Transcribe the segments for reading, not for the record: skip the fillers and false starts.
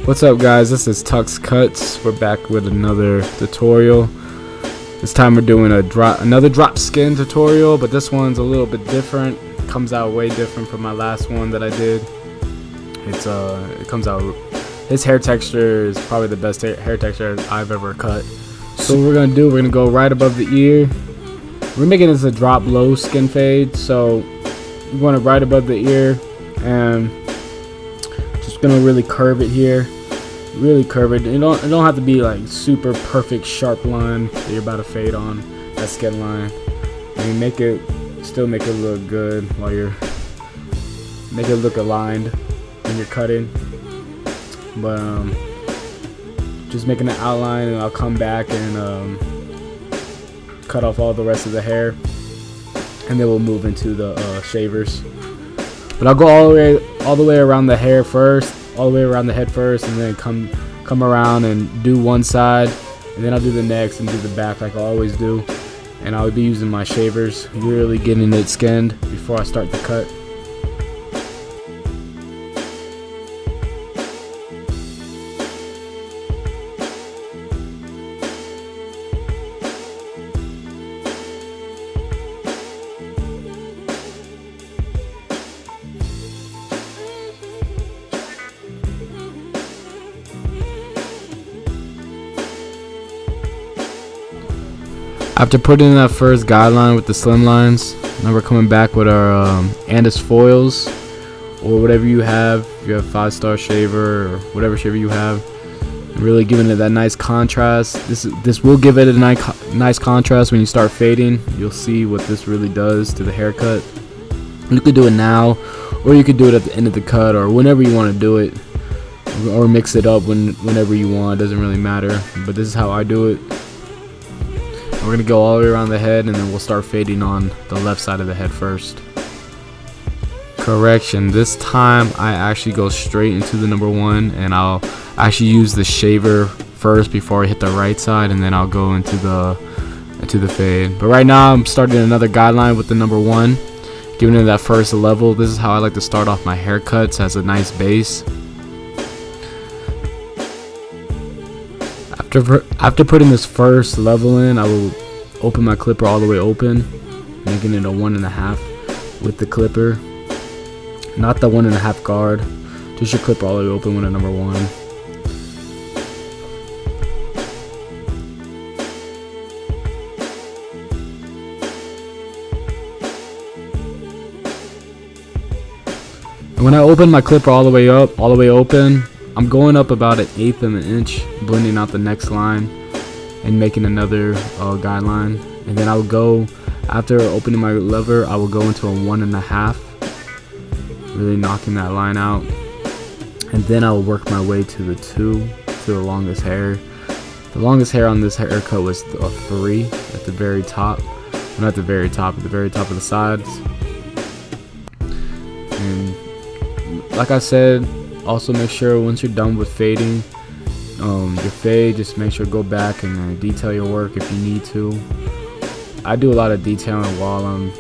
What's up guys, this is Tuckscutzz. We're back with another tutorial. This time we're doing another drop skin tutorial, but this one's a little bit different. Comes out way different from my last one that I did. It comes out, his hair texture is probably the best hair texture I've ever cut. So what we're gonna go right above the ear. We're making this a drop low skin fade, so you want it right above the ear and just gonna really curve it here. Really curve it. It don't have to be like super perfect sharp line that you're about to fade on that skin line. I mean, still make it look good while make it look aligned when you're cutting. But just making an outline, and I'll come back and cut off all the rest of the hair, and then we'll move into the shavers. But I'll go all the way around the hair first. All the way around the head first, and then come around and do one side, and then I'll do the next and do the back like I always do. And I'll be using my shavers, really getting it skinned before I start the cut. After putting in that first guideline with the slim lines, now we're coming back with our Andis foils, or whatever you have. If you have 5-star shaver or whatever shaver you have, and really giving it that nice contrast. This will give it a nice contrast when you start fading. You'll see what this really does to the haircut. You could do it now, or you could do it at the end of the cut, or whenever you want to do it, or mix it up whenever you want. It doesn't really matter, but this is how I do it. We're going to go all the way around the head, and then we'll start fading on the left side of the head first. Correction, this time I actually go straight into the number one, and I'll actually use the shaver first before I hit the right side, and then I'll go into the fade. But right now I'm starting another guideline with the number one, giving it that first level. This is how I like to start off my haircuts, as a nice base. After putting this first level in, I will open my clipper all the way open, making it a 1.5 with the clipper, not the 1.5 guard, just your clipper all the way open with a number one. And when I open my clipper all the way open, I'm going up about 1/8 of an inch, blending out the next line and making another guideline. And then I'll go, after opening my lever, I will go into a 1.5, really knocking that line out. And then I'll work my way to the 2, to the longest hair. The longest hair on this haircut was a 3 at the very top. Well, not at the very top, at the very top of the sides. And like I said, also make sure once you're done with fading your fade, just make sure to go back and detail your work if you need to. I do a lot of detailing while I'm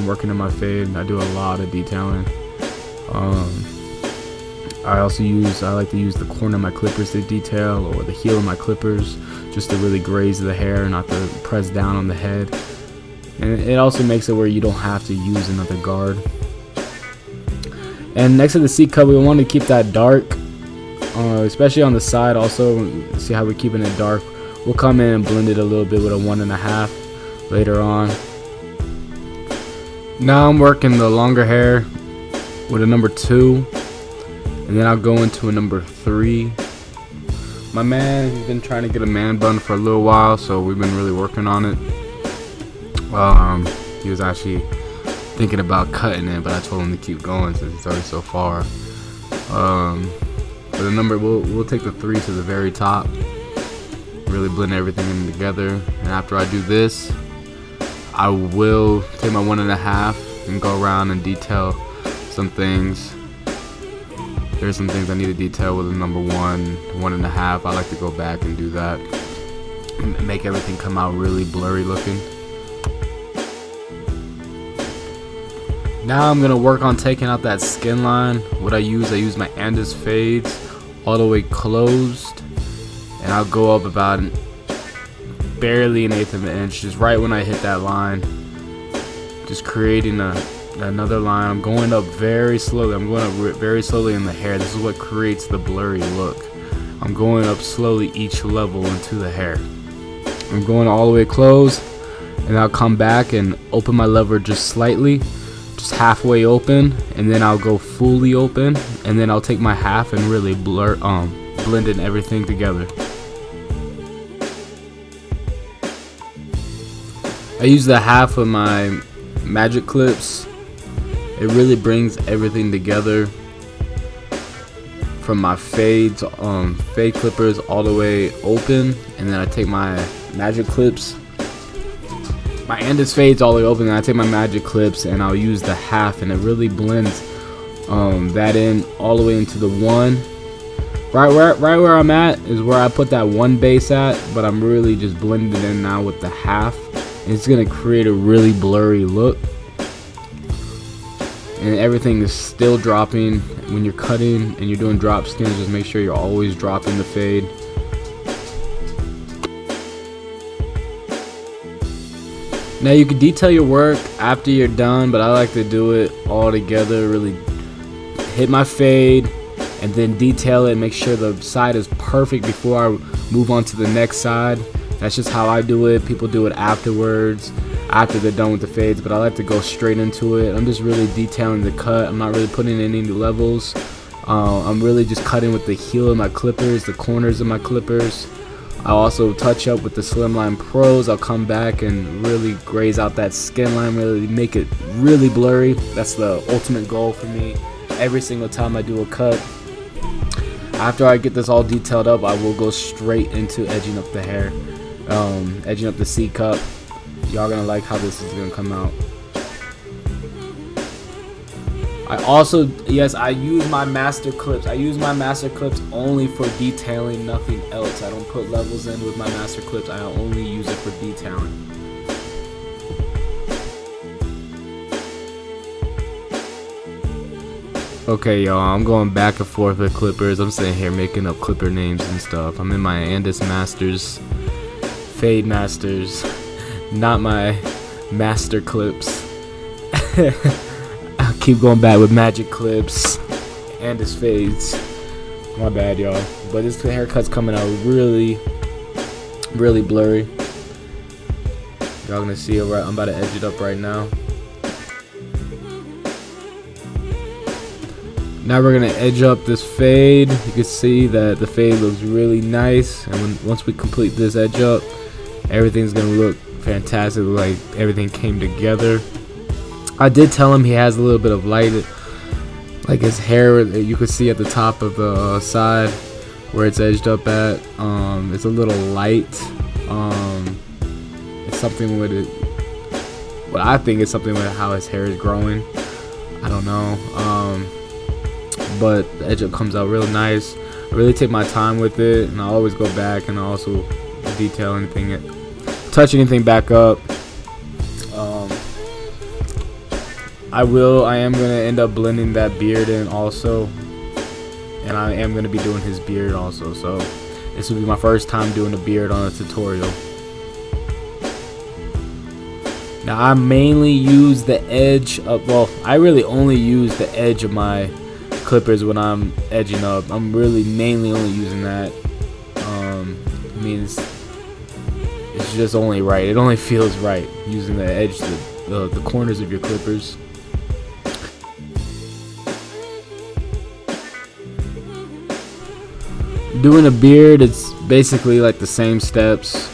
working on my fade. I do a lot of detailing. I like to use the corner of my clippers to detail, or the heel of my clippers, just to really graze the hair, not to press down on the head. And it also makes it where you don't have to use another guard. And next to the C cut, we want to keep that dark, especially on the side. Also, see how we're keeping it dark. We'll come in and blend it a little bit with a 1.5 later on. Now I'm working the longer hair with a number 2, and then I'll go into a number 3. My man, he's been trying to get a man bun for a little while, so we've been really working on it. He was actually thinking about cutting it, but I told him to keep going since it's already so far. For the number, we'll take the 3 to the very top, really blend everything in together. And after I do this, I will take my 1.5 and go around and detail some things. There's some things I need to detail with the number 1.5. I like to go back and do that and make everything come out really blurry looking. Now I'm gonna work on taking out that skin line. What I use my Andis fades, all the way closed, and I'll go up about barely 1/8 of an inch, just right when I hit that line. Just creating another line. I'm going up very slowly. I'm going up very slowly in the hair. This is what creates the blurry look. I'm going up slowly each level into the hair. I'm going all the way closed, and I'll come back and open my lever just slightly, just halfway open, and then I'll go fully open, and then I'll take my half and really blend in everything together. I use the half of my magic clips. It really brings everything together, from my fade clippers all the way open, and then I take my magic clips. My end is fades all the way open, and I take my magic clips and I'll use the half, and it really blends that in all the way into the one. Right where I'm at is where I put that one base at, but I'm really just blending it in now with the half, and it's gonna create a really blurry look. And everything is still dropping when you're cutting and you're doing drop skins. Just make sure you're always dropping the fade. Now you can detail your work after you're done, but I like to do it all together. Really hit my fade and then detail it, make sure the side is perfect before I move on to the next side. That's just how I do it. People do it afterwards, after they're done with the fades, but I like to go straight into it. I'm just really detailing the cut. I'm not really putting in any levels. I'm really just cutting with the heel of my clippers, the corners of my clippers. I'll also touch up with the Slimline Pros. I'll come back and really graze out that skin line, really make it really blurry. That's the ultimate goal for me every single time I do a cut. After I get this all detailed up, I will go straight into edging up the hair, edging up the C cup. Y'all gonna like how this is gonna come out. I also, yes, I use my master clips. I use my master clips only for detailing, nothing else. I don't put levels in with my master clips. I only use it for detailing. Okay, y'all, I'm going back and forth with clippers. I'm sitting here making up clipper names and stuff. I'm in my Andis Masters, Fade Masters, not my master clips. I keep going back with magic clips and his fades. My bad, y'all. But this haircut's coming out really, really blurry. Y'all gonna see it right. I'm about to edge it up right now. Now we're gonna edge up this fade. You can see that the fade looks really nice, and once we complete this edge up, everything's gonna look fantastic, like everything came together. I did tell him he has a little bit of light, like his hair, you can see at the top of the side where it's edged up at. It's a little light. It's something with it. Well, I think it's something with how his hair is growing. I don't know. But the edge up comes out real nice. I really take my time with it, and I always go back and I also detail anything, touch anything back up. I am gonna end up blending that beard in also, and I am gonna be doing his beard also. So this will be my first time doing a beard on a tutorial. Now I mainly use the edge of, well, I really only use the edge of my clippers when I'm edging up. I'm really mainly only using that. I mean, it's just only right. It only feels right using the edge, the corners of your clippers. Doing a beard, it's basically like the same steps.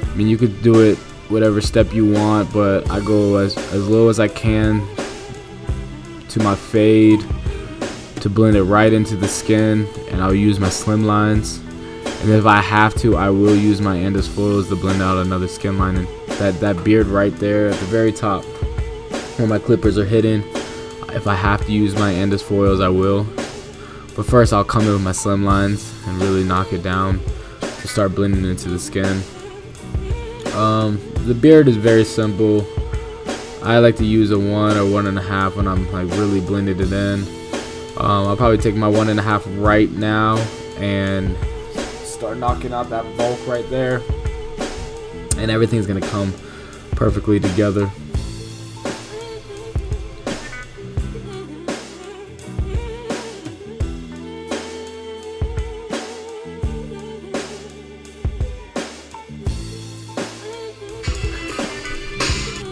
I mean, you could do it whatever step you want, but I go as low as I can to my fade to blend it right into the skin, and I'll use my slim lines, and if I have to, I will use my Andis foils to blend out another skin line. And that beard right there at the very top where my clippers are hidden, if I have to use my Andis foils, I will. But first I'll come in with my slim lines and really knock it down to start blending into the skin. The beard is very simple. I like to use a 1 or 1.5 when I'm like really blended it in. I'll probably take my 1.5 right now and start knocking out that bulk right there, and everything's gonna come perfectly together.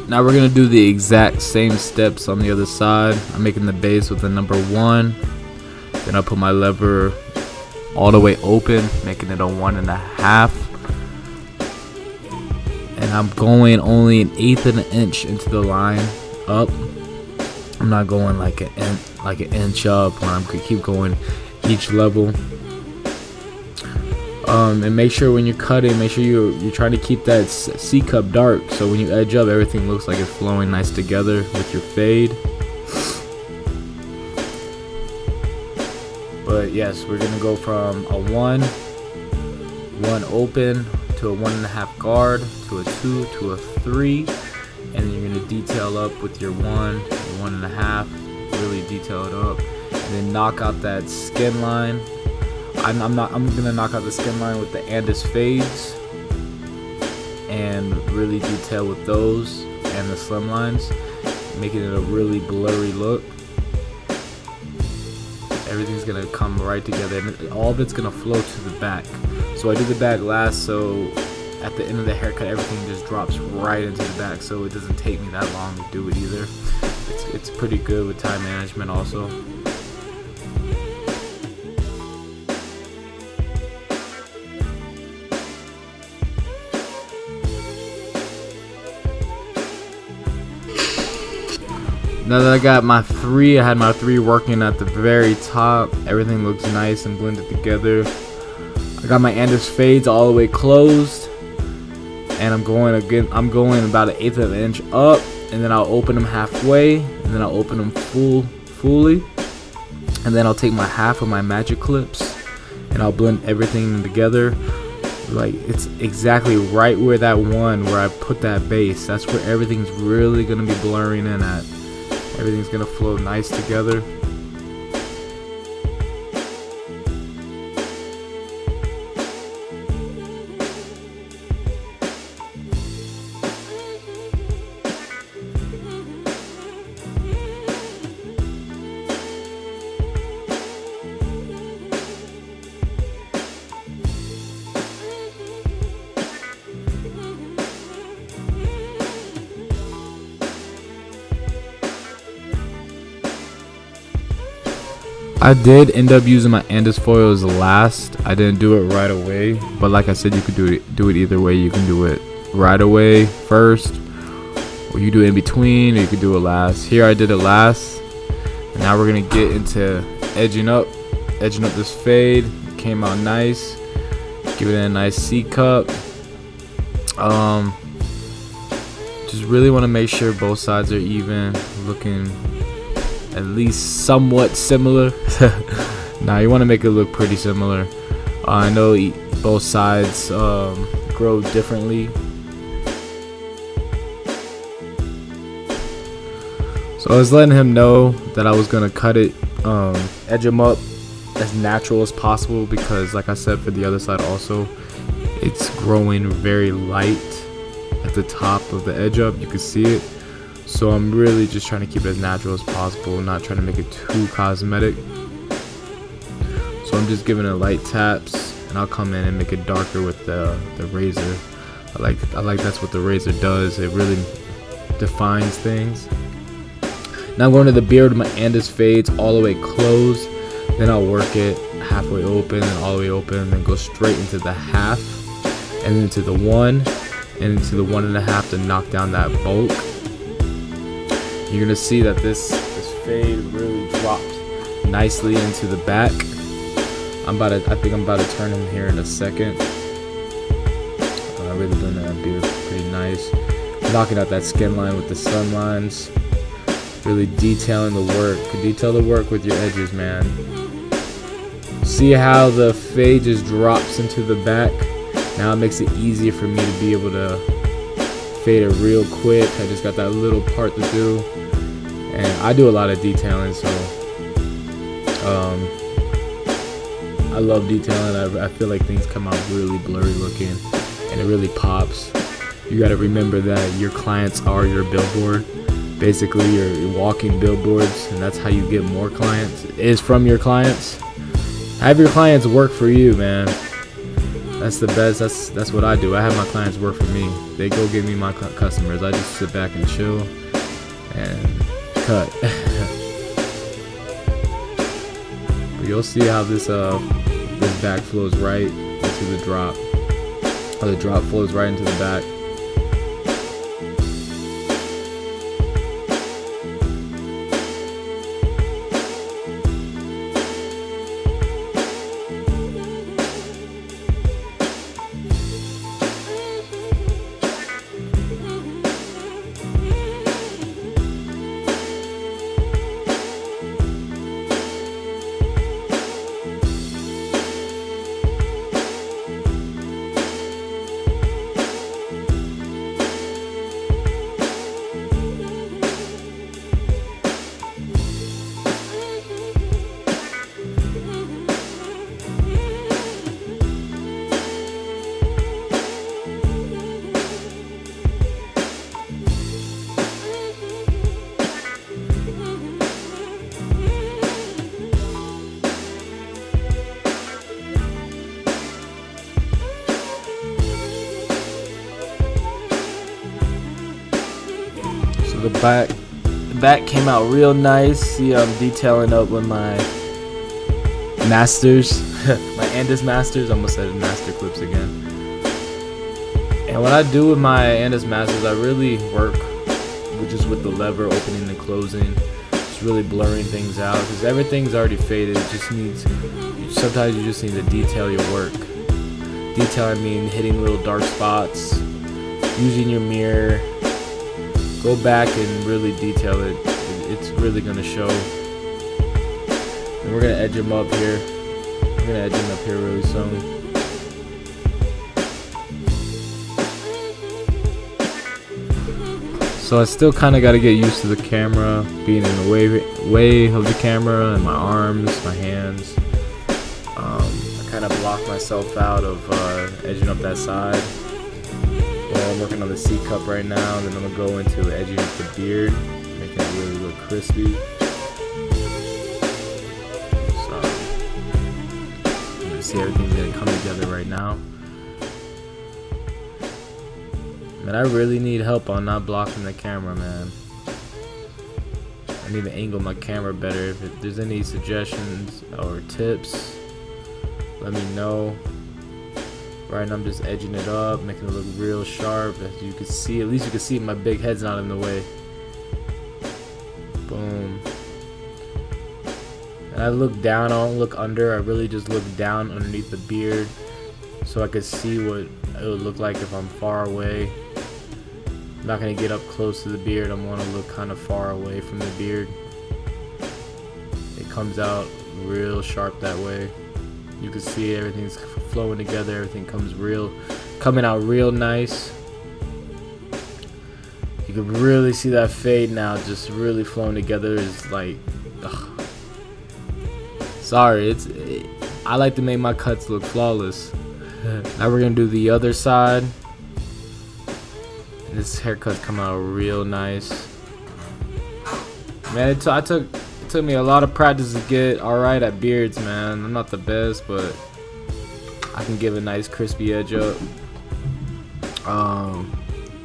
Now we're gonna do the exact same steps on the other side. I'm making the base with the number 1. Then I'll put my lever all the way open, making it a 1.5. And I'm going only 1/8 of an inch into the line up. I'm not going like an inch up when I'm gonna keep going each level. And make sure when you're cutting, make sure you're trying to keep that C cup dark, so when you edge up, everything looks like it's flowing nice together with your fade. But yes, we're gonna go from a 1 open to a 1.5 guard to a 2 to a 3, and then you're gonna detail up with your 1, your 1.5, really detail it up, and then knock out that skin line. I'm gonna knock out the skin line with the Andis fades and really detail with those and the slim lines, making it a really blurry look. Everything's gonna come right together, and all of it's gonna flow to the back. So I do the back last, so at the end of the haircut, everything just drops right into the back, so it doesn't take me that long to do it either. It's pretty good with time management also. Now that I got my 3, I had my 3 working at the very top. Everything looks nice and blended together. I got my Andis fades all the way closed, and I'm going about 1/8 of an inch up, and then I'll open them halfway, and then I'll open them fully, and then I'll take my half of my magic clips, and I'll blend everything together. Like, it's exactly right where that one where I put that base. That's where everything's really gonna be blurring in at. Everything's gonna flow nice together. I did end up using my Andis foils last. I didn't do it right away, but like I said, you could do it either way. You can do it right away first, or you do it in between, or you could do it last. Here I did it last, and now we're gonna get into edging up this fade. It came out nice. Give it a nice C cup. Just really want to make sure both sides are even, looking at least somewhat similar. Now you want to make it look pretty similar. I know both sides grow differently, so I was letting him know that I was gonna cut it, edge him up as natural as possible, because like I said, for the other side also, it's growing very light at the top of the edge up. You can see it. So I'm really just trying to keep it as natural as possible, not trying to make it too cosmetic. So I'm just giving it light taps, and I'll come in and make it darker with the razor. I like that's what the razor does. It really defines things. Now I'm going to the beard with my Andis fades all the way closed. Then I'll work it halfway open and all the way open, and then go straight into the half, and then to the 1, and into the 1.5 to knock down that bulk. You're gonna see that this fade really dropped nicely into the back. I think I'm about to turn him here in a second. I really done that beard pretty nice. Knocking out that skin line with the sun lines. Really detailing the work. Detail the work with your edges, man. See how the fade just drops into the back? Now it makes it easier for me to be able to fade it real quick. I just got that little part to do, and I do a lot of detailing, so I love detailing. I feel like things come out really blurry looking, and it really pops. You got to remember that your clients are your billboard. Basically, you're walking billboards, and that's how you get more clients, is from your clients. Have your clients work for you, man. That's the best. That's what I do. I have my clients work for me. They go give me my customers. I just sit back and chill and cut. But you'll see how this back flows right into the drop. How the drop flows right into the back. So the back came out real nice. See, I'm detailing up with my masters, my Andis masters. I almost said master clips again. And what I do with my Andis masters, I really work with the lever opening and closing, just really blurring things out, because everything's already faded. It just needs, sometimes you just need to detail your work. Detail, I mean hitting little dark spots, using your mirror. Go back and really detail it. It's really gonna show. And we're gonna edge them up here. We're gonna edge them up here really soon. So I still kind of got to get used to the camera, being in the way of the camera, and my arms, my hands. I kind of block myself out of edging up that side. Well, I'm working on the C cup right now, and then I'm gonna go into edging up the beard, making it really look crispy. So you can see everything's gonna come together right now. Man, I really need help on not blocking the camera, man. I need to angle my camera better. If there's any suggestions or tips, let me know. Right now I'm just edging it up, making it look real sharp. As you can see, at least you can see my big head's not in the way. Boom. And I look down, I don't look under. I really just look down underneath the beard so I could see what it would look like if I'm far away. I'm not going to get up close to the beard. I want to look kind of far away from the beard. It comes out real sharp that way. You can see everything's flowing together. Everything coming out real nice. You can really see that fade now, just really flowing together. It's like, ugh. Sorry, I like to make my cuts look flawless. Now we're gonna do the other side. And this haircut's come out real nice. Man, it took me a lot of practice to get alright at beards, man. I'm not the best, but I can give a nice crispy edge up.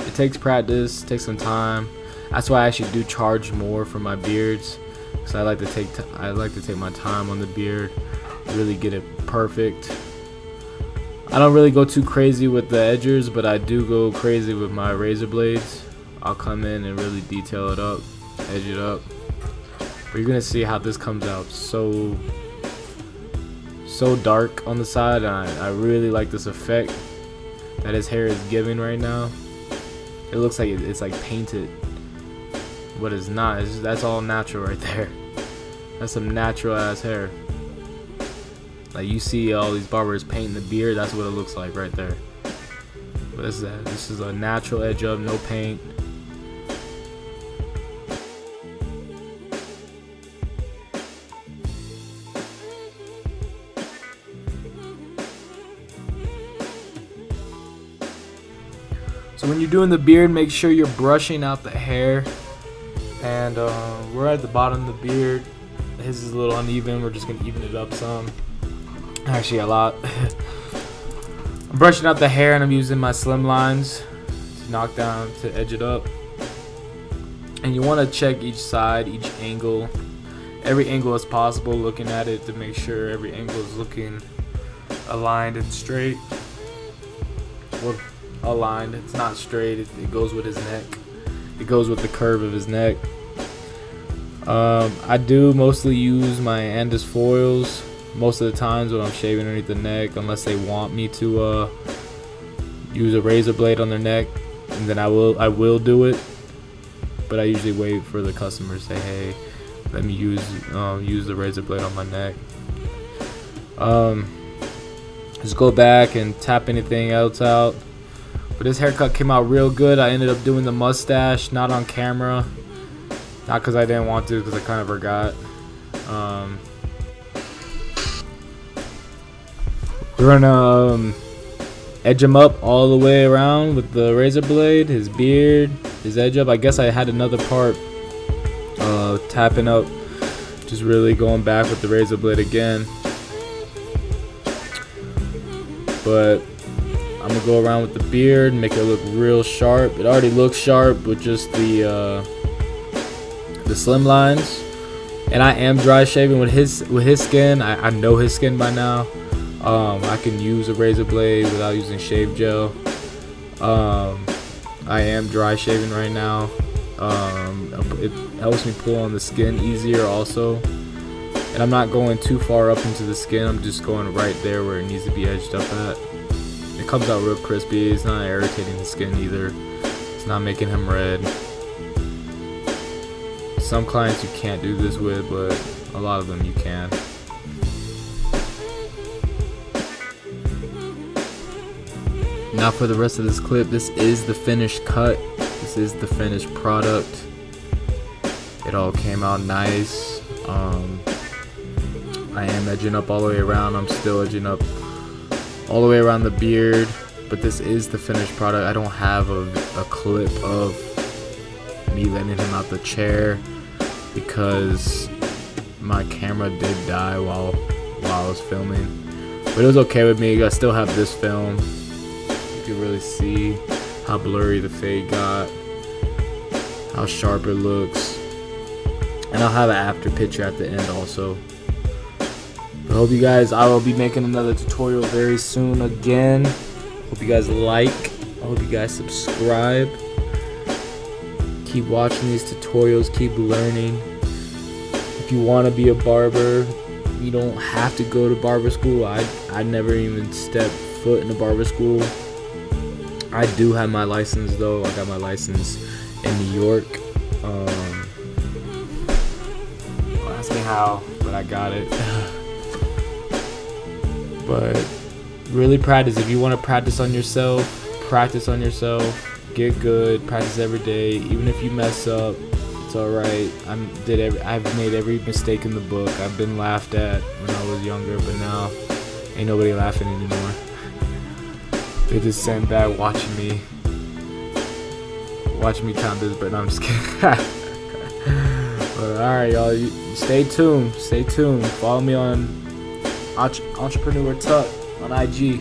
It takes practice, takes some time. That's why I actually do charge more for my beards, because I like to take my time on the beard, really get it perfect. I don't really go too crazy with the edgers, but I do go crazy with my razor blades. I'll come in and really detail it up, edge it up. But you're gonna see how this comes out so dark on the side, and I really like this effect that his hair is giving right now. It looks like it's like painted, but it's not. That's all natural right there. That's some natural ass hair. Like, you see all these barbers painting the beard, that's what it looks like right there. But this is a natural edge up, no paint. So when you're doing the beard, make sure you're brushing out the hair. And we're at the bottom of the beard. His is a little uneven. We're just gonna even it up some. Actually, a lot. I'm brushing out the hair and I'm using my slim lines to knock down, to edge it up. And you want to check each side, each angle, every angle as possible, looking at it to make sure every angle is looking aligned and straight. Well, aligned, it's not straight, it goes with his neck. It goes with the curve of his neck. I do mostly use my Andis foils most of the times when I'm shaving underneath the neck, unless they want me to use a razor blade on their neck, and then I will do it. But I usually wait for the customer to say, hey, let me use the razor blade on my neck. Just go back and tap anything else out. But this haircut came out real good. I ended up doing the mustache, not on camera. Not because I didn't want to, because I kind of forgot. We're gonna edge him up all the way around with the razor blade, his beard, his edge up. I guess I had another part tapping up, just really going back with the razor blade again. But I'm gonna go around with the beard, make it look real sharp. It already looks sharp with just the slim lines. And I am dry shaving with his skin. I know his skin by now. I can use a razor blade without using shave gel. I am dry shaving right now. It helps me pull on the skin easier also. And I'm not going too far up into the skin. I'm just going right there where it needs to be edged up at. It comes out real crispy. It's not irritating the skin either. It's not making him red. Some clients you can't do this with, but a lot of them you can. Now for the rest of this clip, this is the finished cut. This is the finished product. It all came out nice. I am edging up all the way around. I'm still edging up all the way around the beard, but this is the finished product. I don't have a clip of me letting him out the chair because my camera did die while I was filming, but it was okay with me. I still have this film. You can really see how blurry the fade got, how sharp it looks, and I'll have an after picture at the end also. I hope you guys, I will be making another tutorial very soon again. Hope you guys like. I hope you guys subscribe. Keep watching these tutorials, keep learning. If you want to be a barber, you don't have to go to barber school. I never even stepped foot in a barber school. I do have my license though. I got my license in New York. Don't ask me how, but I got it. But really practice. If you want to practice on yourself, get good, practice every day. Even if you mess up, it's alright. I've made every mistake in the book. I've been laughed at when I was younger, but now ain't nobody laughing anymore. They just sitting back watching me count this, but no, I'm just kidding. But alright, y'all, stay tuned. Follow me on Entrepreneur Tuck on IG.